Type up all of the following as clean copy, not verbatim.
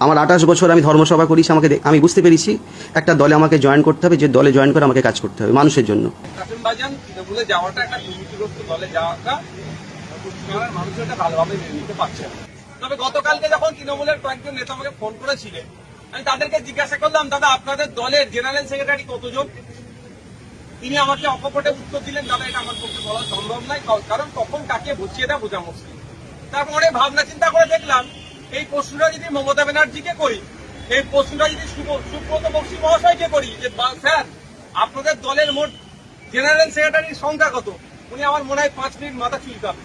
আমার 28 বছর আমি ধর্মসভা করেছি, আমি বুঝতে পেরেছি একটা দলে আমাকে জয়েন করতে হবে, যে দলে জয়েন করে আমাকে কাজ করতে হবে মানুষের জন্য। কাসেম ভাইজান তৃণমূলে যাওয়াটা একটা দুর্নীতিগ্রস্ত দলে যাওয়াটা পশ্চিমবাংলার মানুষ এটা ভালোভাবে মেনে নিতে পারছে না। তবে গতকালকে যখন তৃণমূলের কয়েকজন নেতা আমাকে ফোন করেছিলেন, আমি তাদেরকে জিজ্ঞাসা করলাম, দাদা আপনাদের দলের জেনারেল সেক্রেটারি কতজন? তিনি আমাকে অকপটে উত্তর দিলেন, দাদা এটা আমার পক্ষে বলা সম্ভব নয়, কারণ কখন কাকে বুঝিয়ে দেয় বোঝা মুশকিল। তারপরে ভাবনা চিন্তা করে দেখলাম এই প্রশ্নটা যদি মমতা ব্যানার্জিকে করি, এই প্রশ্নটা যদি সুব্রত বক্সী মহাশয়কে করি যে স্যার আপনাদের দলের মোট জেনারেল সেক্রেটারির সংখ্যা কত, উনি আমার মনে হয় 5 মিনিট মাথা চুলকাবে,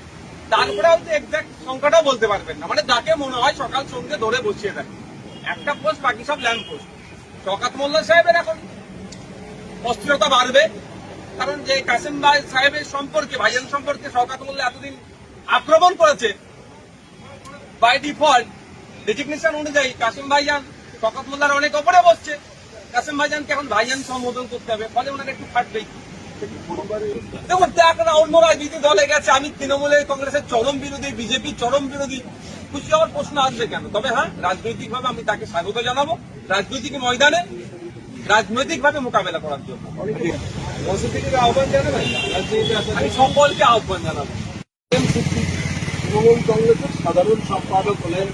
তারপরে হয়তো এক্সাক্ট সংখ্যাটাও বলতে পারবেন না। মানে যাকে মনে হয় সকাল সন্ধ্যে ধরে বসিয়ে দেয় একটা পোস্ট, বাকি সব ল্যাম্প পোস্ট। শওকত মোল্লা সাহেবের এখন অস্থিরতা বাড়বে, কারণ যে কাসেম ভাই সাহেবের সম্পর্কে, ভাইজান সম্পর্কে শওকত মোল্লা এতদিন আক্রমণ করেছে, বাই ডিফল্ট ডেজিগনেশন অনুযায়ী কাসেম ভাইজান শওকত মোল্লার অনেক ওপরে বসছে। কাসেম ভাইজানকে এখন ভাইজান সম্বোধন করতে হবে, ফলে ওনার একটু ফাটবেই। দেখুন একটা অন্য রাজনীতি দলে গেছে, আমি তৃণমূলের কংগ্রেসের চরম বিরোধী, বিজেপি চরম বিরোধী, খুশি হওয়ার প্রশ্ন আসবে কেন? তবে হ্যাঁ, রাজনৈতিক ভাবে আমি তাকে স্বাগত জানাবো, রাজনৈতিক ময়দানে রাজনৈতিক ভাবে মোকাবেলা করার জন্য আহ্বান জানাবেন। আমি সকলকে আহ্বান জানাবো। তৃণমূল কংগ্রেসের সাধারণ সম্পাদক হলেন